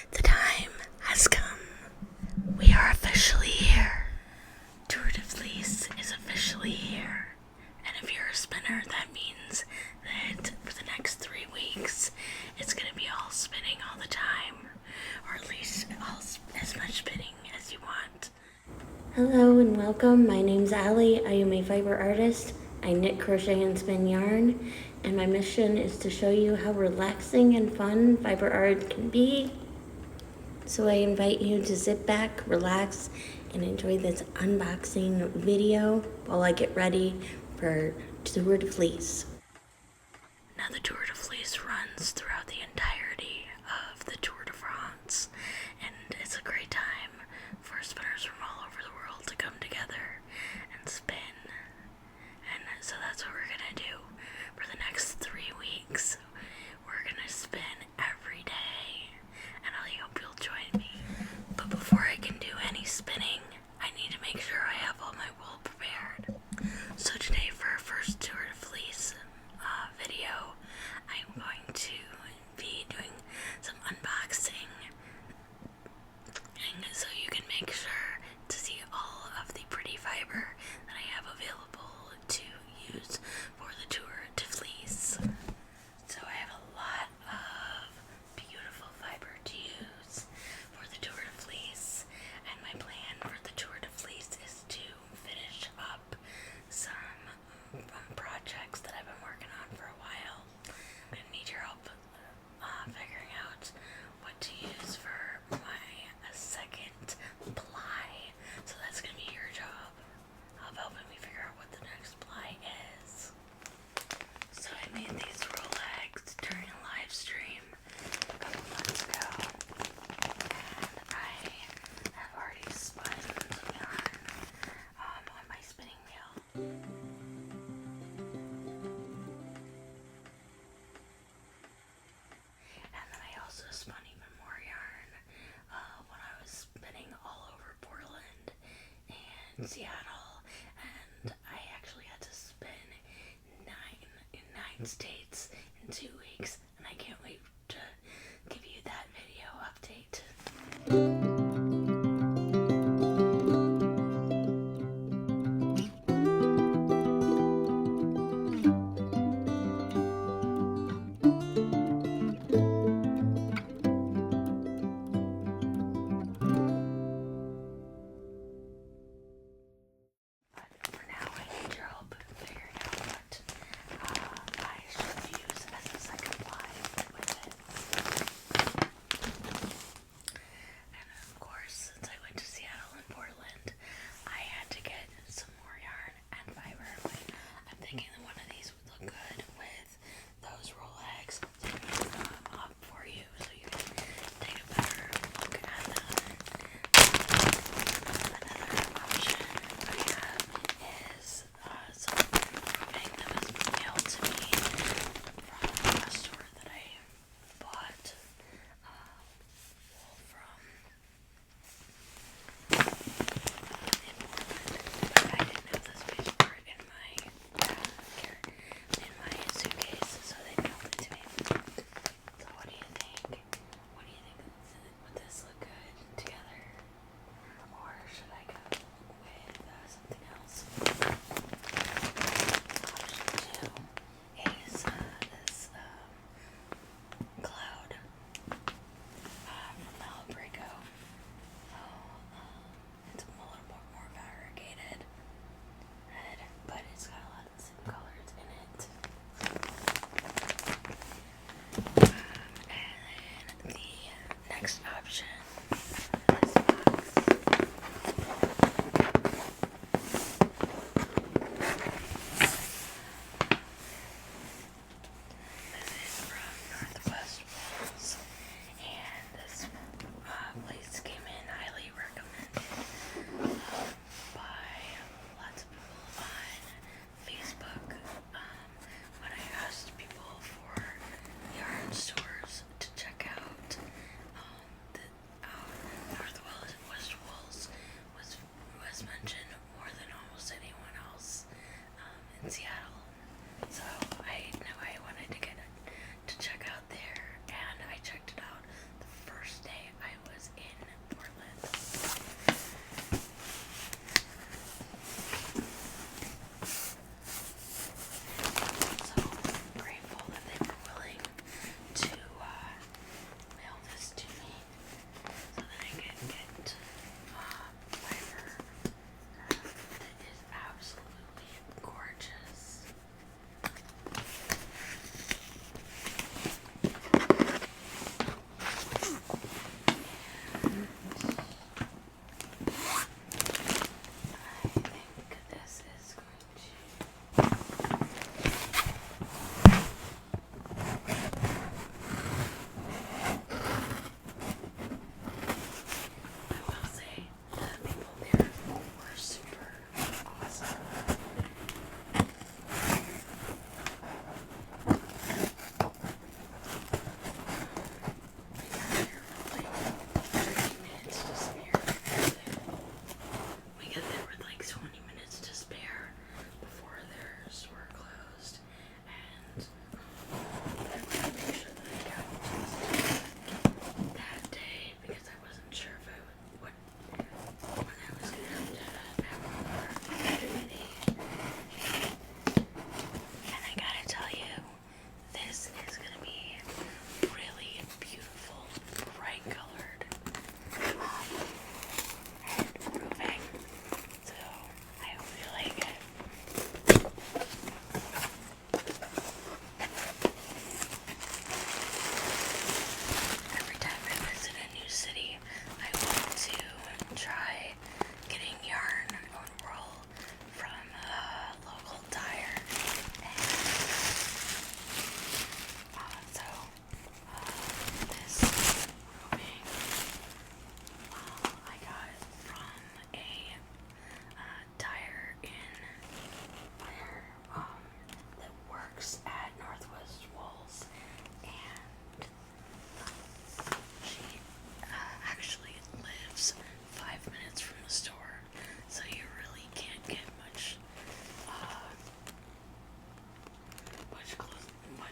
The time has come. We are officially here. Tour de Fleece is officially here. And if you're a spinner, that means that for the next 3 weeks, it's going to be all spinning all the time. Or at least as much spinning as you want. Hello and welcome. My name's Allie. I am a fiber artist. I knit, crochet, and spin yarn. And my mission is to show you how relaxing and fun fiber art can be. So I invite you to sit back, relax, and enjoy this unboxing video while I get ready for Tour de Fleece. Now the Tour de Fleece runs throughout the entirety of the Tour de France, and it's a great time for spinners from all over the world to come together and spin. And so that's what we're gonna do for the next 3 weeks. We're gonna spin every day, and I hope you'll join me. But before I can do any spinning, I need to make sure I have all my wool prepared. So today for our first Tour de Fleece video, I'm going to be doing some unboxing, and so you can make sure to see all of the pretty fiber that I have available to use for the Tour de Fleece. So I have a lot of beautiful fiber to use for the Tour de Fleece, and my plan for the Tour de Fleece is to finish up some projects that I've been working on for a while. I'm going to need your help figuring out what to use for my second ply. So that's going to be your job of helping me figure out what the next ply is. So I made these Rolex during a live stream a couple months ago, and I have already spun some yarn on my spinning wheel. And then I also spun even more yarn when I was spinning all over Portland and Seattle, and I actually had to spin nine states in 2 weeks, and I can't wait to give you that video update. But for now, I need your help figuring out what I should use as a second ply with it. And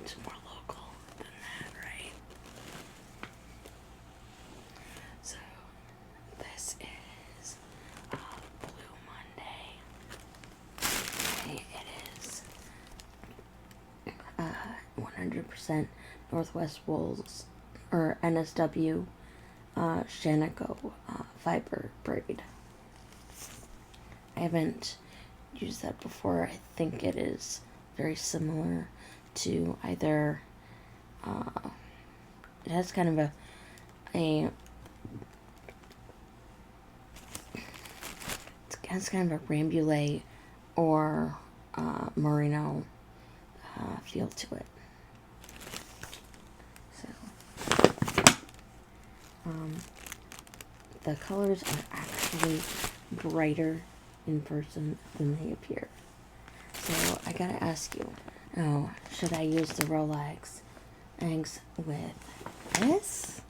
get more local than that, right? So this is Blue Monday. Okay, it is 100% Northwest Wools or NSW Shanico fiber braid. I haven't used that before. I think it is very similar to either it has kind of it has kind of a rambouillet or merino feel to it. So the colors are actually brighter in person than they appear. So I gotta ask you, should I use the Rolex eggs with this?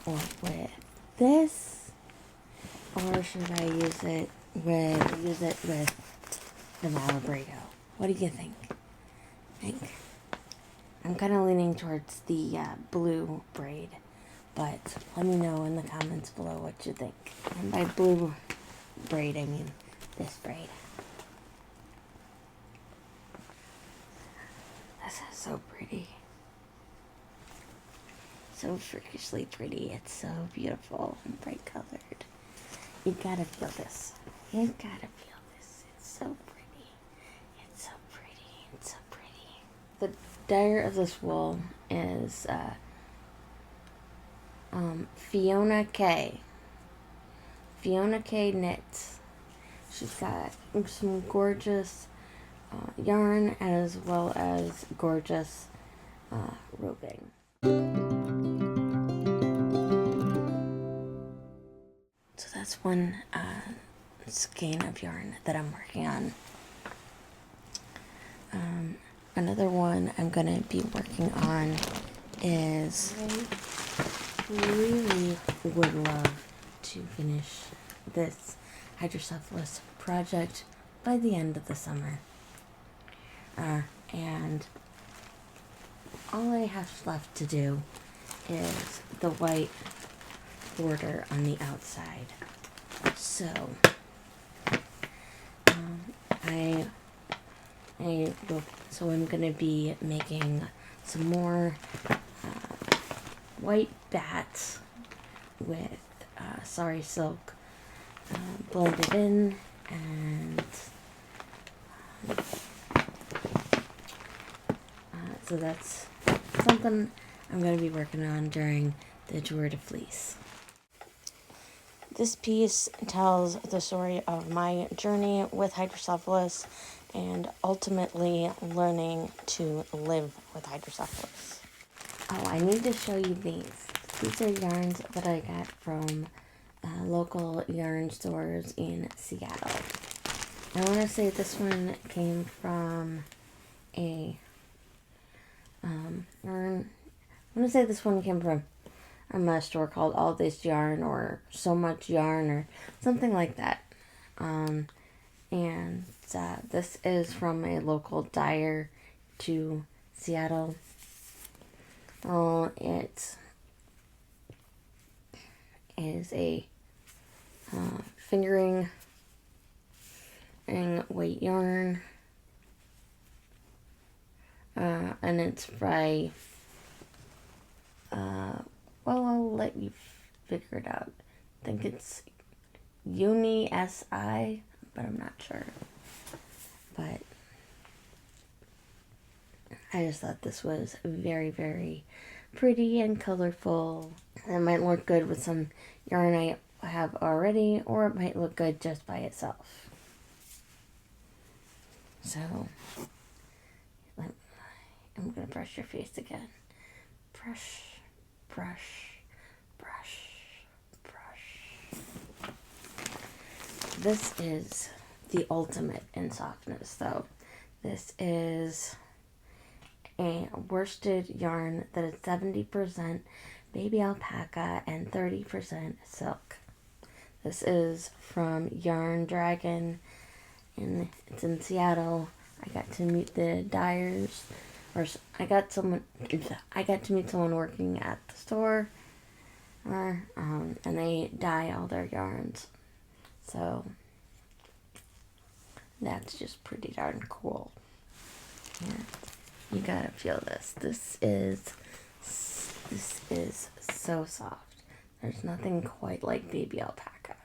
Or with this? Or should I use it with the Malabrigo? What do you think? I'm kind of leaning towards the blue braid, but let me know in the comments below what you think. And by blue braid, I mean this braid. This is so pretty. So freakishly pretty. It's so beautiful and bright colored. You gotta feel this. You gotta feel this. It's so pretty. It's so pretty. It's so pretty. The dyer of this wool is Fiona K. Fiona K knits. She's got some gorgeous yarn as well as gorgeous roving. So that's one skein of yarn that I'm working on. Another one I'm going to be working on is I really would love to finish this hydrocephalus project by the end of the summer. And all I have left to do is the white border on the outside. So I'm gonna be making some more white bats with sari silk blended in, and so that's something I'm going to be working on during the Tour de Fleece. This piece tells the story of my journey with hydrocephalus and ultimately learning to live with hydrocephalus. Oh, I need to show you these. These are yarns that I got from local yarn stores in Seattle. I want to say this one came from a yarn. I want to say this one came from a store called All This Yarn or So Much Yarn or something like that. And this is from a local dyer to Seattle. It is a fingering and weight yarn. And it's by, I'll let you figure it out. I think it's UniSI, but I'm not sure. But I just thought this was very, very pretty and colorful. It might look good with some yarn I have already, or it might look good just by itself. So I'm going to brush your face again. Brush, brush, brush, brush. This is the ultimate in softness, though. This is a worsted yarn that is 70% baby alpaca and 30% silk. This is from Yarn Dragon, and it's in Seattle. I got to meet the dyers, or I got to meet someone working at the store, and they dye all their yarns. So that's just pretty darn cool. Yeah, you gotta feel this. This is so soft. There's nothing quite like baby alpaca.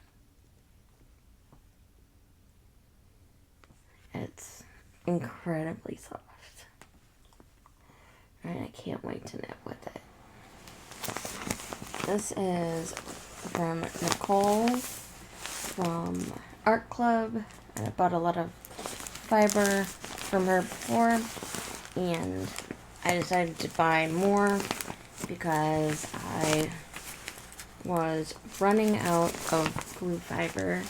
It's incredibly soft. And I can't wait to knit with it. This is from Nikol from ArtClub. I bought a lot of fiber from her before, and I decided to buy more because I was running out of blue fiber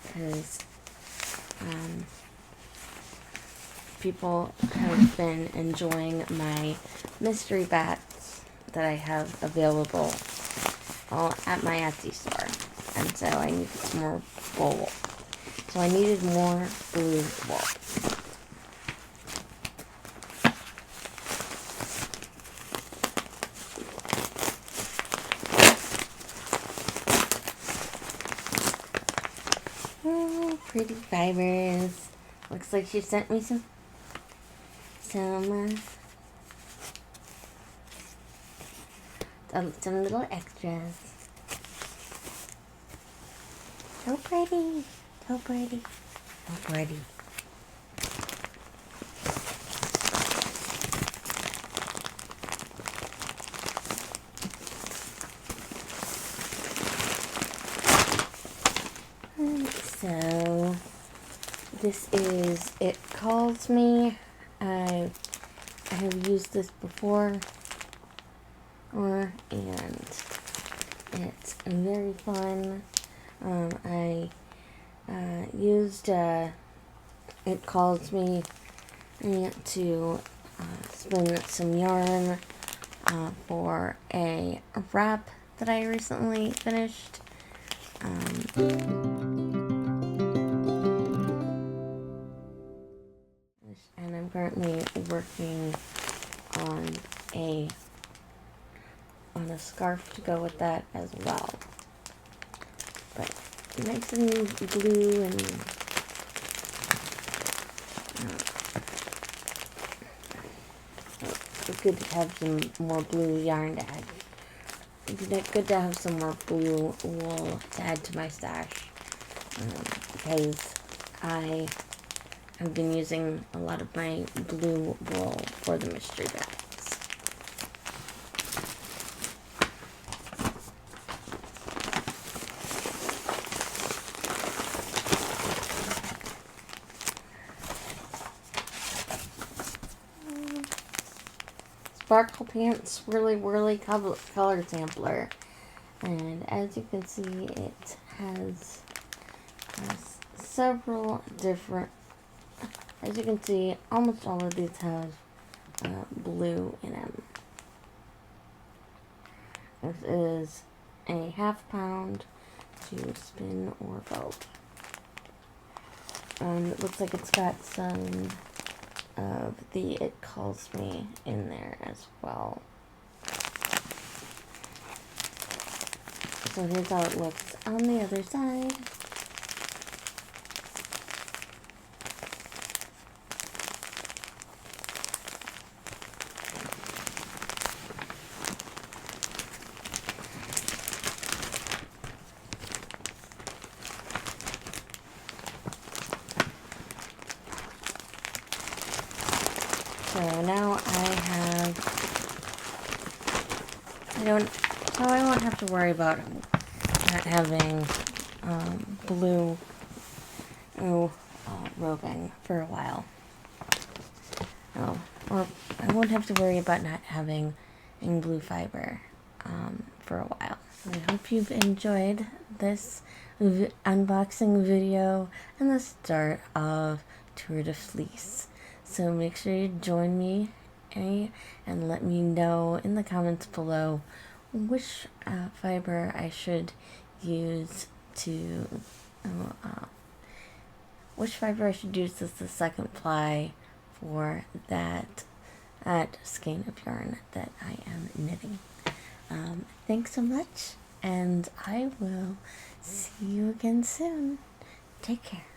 because people have been enjoying my mystery bats that I have available all at my Etsy store, and so I needed some more wool. So I needed more blue wool. Oh, pretty fibers. Looks like she sent me some little extras. So pretty. So pretty. So pretty. So this is It Calls Me. I have used this before, and it's very fun. I used It Calls Me to spin some yarn for a wrap that I recently finished. And I'm currently working on a scarf to go with that as well. But nice and blue, and it's good to have some more blue yarn to add. It's good to have some more blue wool to add to my stash, because I have been using a lot of my blue wool for the mystery bats. Sparkle Pants Swirly Whirly color sampler, and as you can see, it has several different. As you can see, almost all of these have blue in them. This is a ½ pound to spin or bolt. It looks like it's got some of the It Calls Me in there as well. So here's how it looks on the other side. So now I won't have to worry about not having blue roving for a while. Or I won't have to worry about not having blue fiber for a while. So I hope you've enjoyed this unboxing video and the start of Tour de Fleece. So make sure you join me and let me know in the comments below which fiber I should use to which fiber I should use as the second ply for that skein of yarn that I am knitting. Thanks so much, and I will see you again soon. Take care.